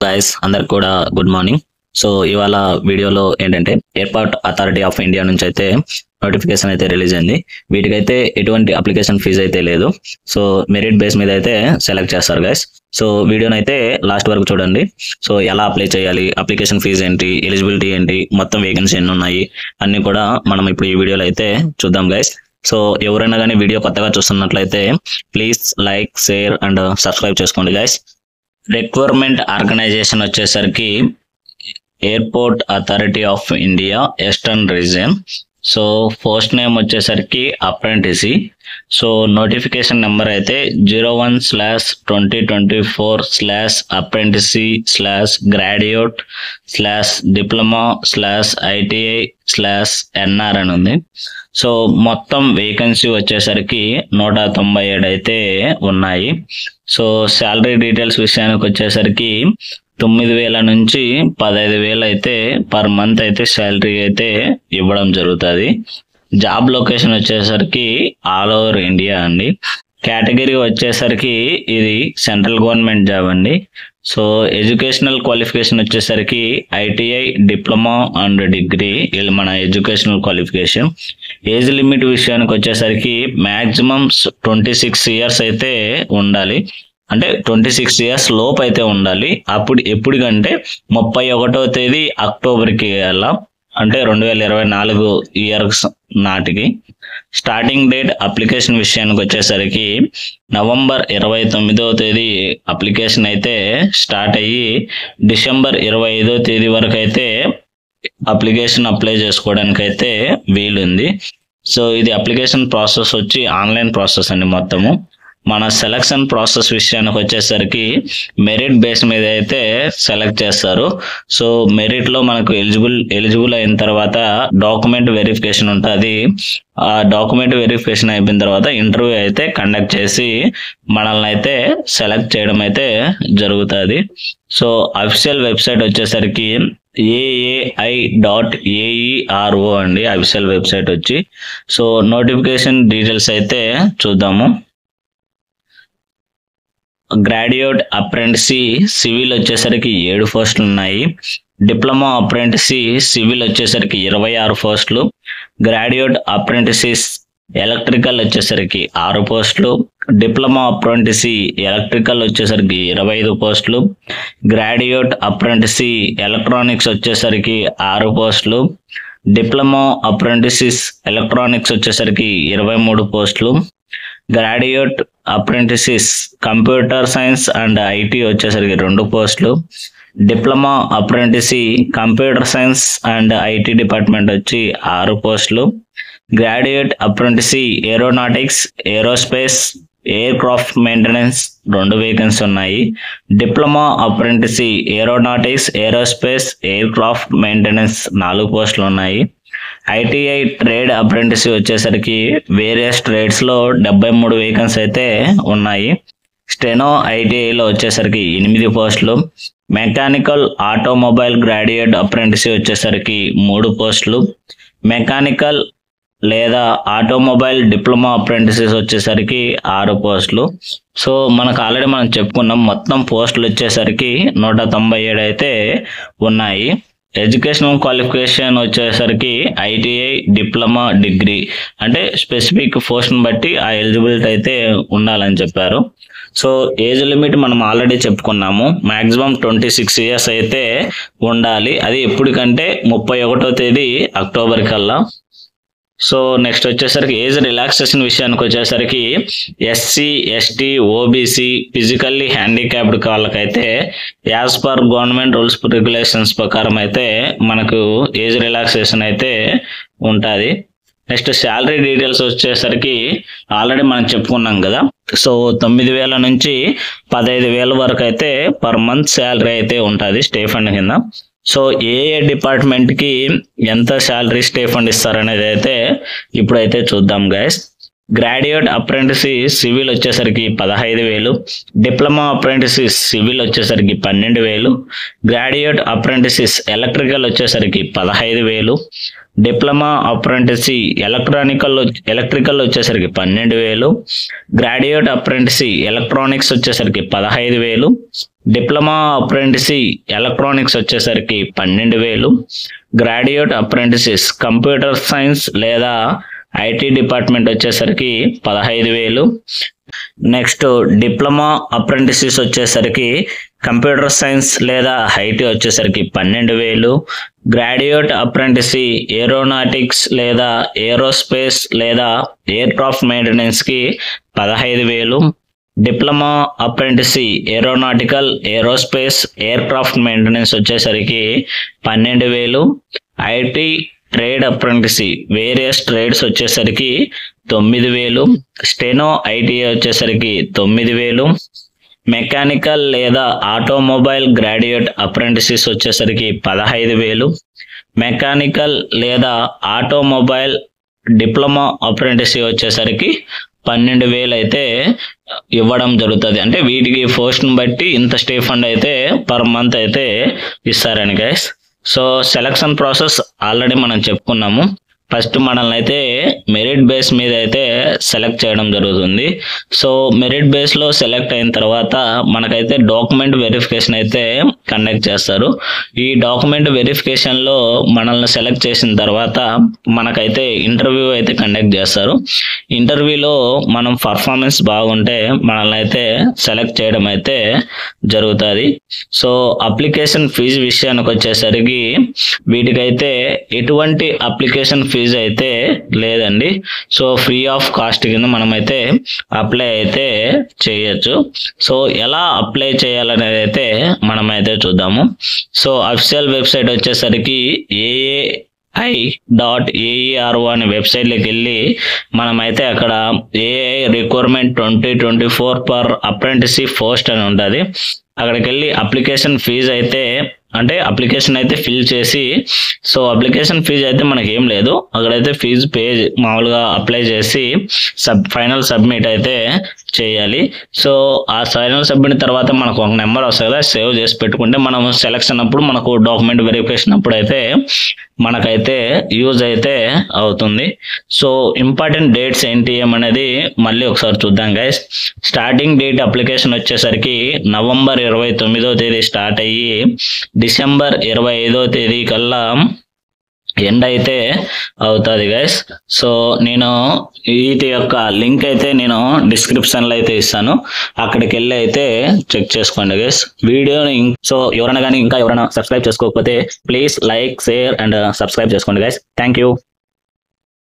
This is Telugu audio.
గైస్ అందరికి కూడా గుడ్ మార్నింగ్. సో ఇవాళ వీడియోలో ఏంటంటే ఎయిర్పోర్ట్ అథారిటీ ఆఫ్ ఇండియా నుంచి అయితే నోటిఫికేషన్ అయితే రిలీజ్ అయింది. వీటికైతే ఎటువంటి అప్లికేషన్ ఫీజు అయితే లేదు. సో మెరిట్ బేస్ మీద అయితే సెలెక్ట్ చేస్తారు గైస్. సో వీడియోని అయితే లాస్ట్ వరకు చూడండి. సో ఎలా అప్లై చేయాలి, అప్లికేషన్ ఫీజు ఏంటి, ఎలిజిబిలిటీ ఏంటి, మొత్తం వేకెన్సీ ఎన్ని ఉన్నాయి అన్ని కూడా మనం ఇప్పుడు ఈ వీడియోలో అయితే చూద్దాం గైస్. సో ఎవరైనా కానీ వీడియో కొత్తగా చూస్తున్నట్లయితే please like, share and subscribe చేసుకోండి గైస్. రిక్వైర్మెంట్ ఆర్గనైజేషన్ వచ్చేసరికి airport authority of India eastern region. So post name వచ్చేసరికి అప్రెంటిసీ. సో నోటిఫికేషన్ నెంబర్ అయితే 01/2024/apprenticeship/graduate/diploma/ITI/NR అని ఉంది. సో మొత్తం వేకెన్సీ వచ్చేసరికి 197 అయితే ఉన్నాయి. సో శాలరీ డీటెయిల్స్ విషయానికి వచ్చేసరికి 9,000 నుంచి 15,000 అయితే పర్ మంత్ అయితే శాలరీ అయితే ఇవ్వడం జరుగుతుంది. జాబ్ లొకేషన్ వచ్చేసరికి ఆల్ ఓవర్ ఇండియా అండి. కేటగిరీ వచ్చేసరికి ఇది సెంట్రల్ గవర్నమెంట్ జాబ్ అండి. సో ఎడ్యుకేషనల్ క్వాలిఫికేషన్ వచ్చేసరికి ITI, డిప్లొమా అండ్ డిగ్రీ, ఇది మన ఎడ్యుకేషనల్ క్వాలిఫికేషన్. ఏజ్ లిమిట్ విషయానికి వచ్చేసరికి మ్యాక్సిమం 26 ఇయర్స్ అయితే ఉండాలి. అంటే 26 ఇయర్స్ లోపు అయితే ఉండాలి. అప్పుడు ఎప్పటికంటే 31వ తేదీ అక్టోబర్కి అలా, అంటే 2024 ఇయర్స్ నాటికి. స్టార్టింగ్ డేట్ అప్లికేషన్ విషయానికి వచ్చేసరికి నవంబర్ 29వ తేదీ అప్లికేషన్ అయితే స్టార్ట్ అయ్యి డిసెంబర్ 25వ తేదీ వరకు అయితే అప్లికేషన్ అప్లై చేసుకోవడానికి అయితే వీలుంది. సో ఇది అప్లికేషన్ ప్రాసెస్ వచ్చి ఆన్లైన్ ప్రాసెస్ అండి మొత్తము. మన సెలక్షన్ ప్రాసెస్ విషయానికి వచ్చేసరికి మెరిట్ బేస్ మీద అయితే సెలెక్ట్ చేస్తారు. సో మెరిట్ లో మనకు ఎలిజిబుల్ అయిన తర్వాత డాక్యుమెంట్ వెరిఫికేషన్ ఉంటుంది. ఆ డాక్యుమెంట్ వెరిఫికేషన్ అయిపోయిన తర్వాత ఇంటర్వ్యూ అయితే కండక్ట్ చేసి మనల్ని అయితే సెలెక్ట్ చేయడం అయితే జరుగుతుంది. సో అఫీషియల్ వెబ్సైట్ వచ్చేసరికి AAI.AERO అండి అఫీషియల్ వెబ్సైట్ వచ్చి. సో నోటిఫికేషన్ డీటెయిల్స్ అయితే చూద్దాము. గ్రాడ్యుయేట్ అప్రెంటిసీ సివిల్ వచ్చేసరికి 7 పోస్టులు ఉన్నాయి. డిప్లొమా అప్రెంటిసీ సివిల్ వచ్చేసరికి 26 పోస్టులు. గ్రాడ్యుయేట్ అప్రెంటిసీస్ ఎలక్ట్రికల్ వచ్చేసరికి 6 పోస్టులు. డిప్లొమా అప్రెంటిసీ ఎలక్ట్రికల్ వచ్చేసరికి 25 పోస్టులు. గ్రాడ్యుయేట్ అప్రెంటిసీ ఎలక్ట్రానిక్స్ వచ్చేసరికి 6 పోస్టులు. డిప్లొమా అప్రెంటిసీస్ ఎలక్ట్రానిక్స్ వచ్చేసరికి 23 పోస్టులు. Graduate apprentices computer science and IT వచ్చేసరికి 2 పోస్టులు. Diploma apprentice computer science and IT department వచ్చి 6 పోస్టులు. Graduate apprentice aeronautics, aerospace, aircraft maintenance 2 vacancy ఉన్నాయి. Diploma apprentice aeronautics, aerospace, aircraft maintenance 4 పోస్టులు ఉన్నాయి. ITI ట్రేడ్ అప్రెంటిసీ వచ్చేసరికి వేరియస్ ట్రేడ్స్ లో 73 వేకెన్సీ అయితే ఉన్నాయి. స్టెనో ITIలో వచ్చేసరికి 8 పోస్టులు. మెకానికల్ ఆటోమొబైల్ గ్రాడ్యుయేట్ అప్రెంటిసీ వచ్చేసరికి 3 పోస్టులు. మెకానికల్ లేదా ఆటోమొబైల్ డిప్లొమా అప్రెంటిసీస్ వచ్చేసరికి 6 పోస్టులు. సో మనకు ఆల్రెడీ మనం చెప్పుకున్నాం, మొత్తం పోస్టులు వచ్చేసరికి 197 అయితే ఉన్నాయి. ఎడ్యుకేషనల్ క్వాలిఫికేషన్ వచ్చేసరికి ITI, డిప్లొమా, డిగ్రీ, అంటే స్పెసిఫిక్ పోస్ట్ని బట్టి ఆ ఎలిజిబిలిటీ అయితే ఉండాలని చెప్పారు. సో ఏజ్ లిమిట్ మనం ఆల్రెడీ చెప్పుకున్నాము, మాక్సిమం 26 ఇయర్స్ అయితే ఉండాలి. అది ఎప్పటికంటే 31వ తేదీ అక్టోబర్ కల్లా. సో నెక్స్ట్ వచ్చేసరికి ఏజ్ రిలాక్సేషన్ విషయానికి వచ్చేసరికి SC, ST, OBC, physically handicapped వాళ్ళకైతే as per government rules regulations ప్రకారం అయితే మనకు ఏజ్ రిలాక్సేషన్ అయితే ఉంటుంది. నెక్స్ట్ శాలరీ డీటెయిల్స్ వచ్చేసరికి ఆల్రెడీ మనం చెప్పుకున్నాం కదా. సో 9,000 నుంచి 15,000 వరకు అయితే పర్ మంత్ శాలరీ అయితే ఉంటుంది స్టే ఫండ్ కింద. సో ఏ డిపార్ట్మెంట్కి ఎంత శాలరీ స్టే ఫండ్ ఇస్తారనేది అయితే ఇప్పుడైతే చూద్దాం గైస్. గ్రాడ్యుయేట్ అప్రెంటిసీ సివిల్ వచ్చేసరికి 15,000. డిప్లొమా అప్రెంటిసీస్ సివిల్ వచ్చేసరికి 12,000. గ్రాడ్యుయేట్ అప్రెంటిసీస్ ఎలక్ట్రికల్ వచ్చేసరికి 15,000. డిప్లొమా అప్రెంటిసీ ఎలక్ట్రికల్ వచ్చేసరికి 12,000, గ్రాడ్యుయేట్ అప్రెంటిసీ ఎలక్ట్రానిక్స్ వచ్చేసరికి 15,000, డిప్లొమా అప్రెంటిసీ ఎలక్ట్రానిక్స్ వచ్చేసరికి 12,000, గ్రాడ్యుయేట్ అప్రెంటిసీస్ కంప్యూటర్ సైన్స్ లేదా ఐటీ డిపార్ట్మెంట్ వచ్చేసరికి 15,000. నెక్స్ట్ డిప్లొమా అప్రెంటిసీస్ వచ్చేసరికి కంప్యూటర్ సైన్స్ లేదా ఐటీ వచ్చేసరికి 12,000, గ్రాడ్యుయేట్ అప్రెంటిసీ ఏరోనాటిక్స్ లేదా ఏరోస్పేస్ లేదా ఎయిర్ క్రాఫ్ట్ మెయింటెనెన్స్కి 15,000, diploma apprentice aeronautical aerospace aircraft maintenance వచ్చేసరికి 12,000, IT trade apprentice various trades వచ్చేసరికి 9,000, స్టెనో ఐటీఐ వచ్చేసరికి 9,000, మెకానికల్ లేదా ఆటోమొబైల్ గ్రాడ్యుయేట్ అప్రెంటిసీస్ వచ్చేసరికి 15,000, మెకానికల్ లేదా ఆటోమొబైల్ డిప్లొమా అప్రెంటిసీ వచ్చేసరికి 12,000 అయితే ఇవ్వడం జరుగుతుంది. అంటే వీటికి పోస్ట్ని బట్టి ఇంత స్టే ఫండ్ అయితే పర్ మంత్ అయితే ఇస్తారని guys. So selection process already మనం చెప్పుకున్నాము. ఫస్ట్ మనల్ని అయితే మెరిట్ బేస్ మీద అయితే సెలెక్ట్ చేయడం జరుగుతుంది. సో మెరిట్ బేస్లో సెలెక్ట్ అయిన తర్వాత మనకైతే డాక్యుమెంట్ వెరిఫికేషన్ అయితే కండక్ట్ చేస్తారు. ఈ డాక్యుమెంట్ వెరిఫికేషన్లో మనల్ని సెలెక్ట్ చేసిన తర్వాత మనకైతే ఇంటర్వ్యూ అయితే కండక్ట్ చేస్తారు. ఇంటర్వ్యూలో మనం పర్ఫార్మెన్స్ బాగుంటే మనల్ని అయితే సెలెక్ట్ చేయడం అయితే జరుగుతుంది. సో అప్లికేషన్ ఫీజు విషయానికి వచ్చేసరికి వీటికైతే ఎటువంటి అప్లికేషన్ ఫీజు అయితే లేదండి. సో ఫ్రీ ఆఫ్ కాస్ట్ కింద మనమైతే అప్లై అయితే చేయొచ్చు. సో ఎలా అప్లై చేయాలనేది అయితే మనమైతే చూద్దాము. సో అఫీషియల్ వెబ్సైట్ వచ్చేసరికి ai.aero అనే వెబ్సైట్లోకి వెళ్ళి మనమైతే అక్కడ AI requirement 2024 for apprenticeship post అని ఉంటుంది. అక్కడికి వెళ్ళి అప్లికేషన్ ఫీజు అయితే అంటే అప్లికేషన్ అయితే ఫిల్ చేసి, సో అప్లికేషన్ ఫీజు అయితే మనకి ఏం లేదు, అక్కడైతే ఫీజు పే మామూలుగా అప్లై చేసి ఫైనల్ సబ్మిట్ అయితే చేయాలి. సో ఆ ఫైనల్ సబ్మిట్ తర్వాత మనకు ఒక నెంబర్ వస్తుంది కదా, సేవ్ చేసి పెట్టుకుంటే మనం సెలక్షన్ అప్పుడు మనకు డాక్యుమెంట్ వెరిఫికేషన్ అప్పుడు అయితే మనకైతే యూజ్ అయితే అవుతుంది. సో ఇంపార్టెంట్ డేట్స్ ఏంటి ఏమనేది మళ్ళీ ఒకసారి చూద్దాం గైస్. స్టార్టింగ్ డేట్ అప్లికేషన్ వచ్చేసరికి నవంబర్ 29వ తేదీ స్టార్ట్ అయ్యి డిసెంబర్ 25వ తేదీ కల్లా ఎండ్ అయితే అవుతుంది గైస్. సో నేను వీటి యొక్క లింక్ అయితే నేను డిస్క్రిప్షన్లో అయితే ఇస్తాను, అక్కడికి వెళ్ళి అయితే చెక్ చేసుకోండి గైస్ వీడియోని. సో ఎవరైనా కానీ ఇంకా ఎవరైనా సబ్స్క్రైబ్ చేసుకోకపోతే please like, share and subscribe చేసుకోండి గైస్. Thank you.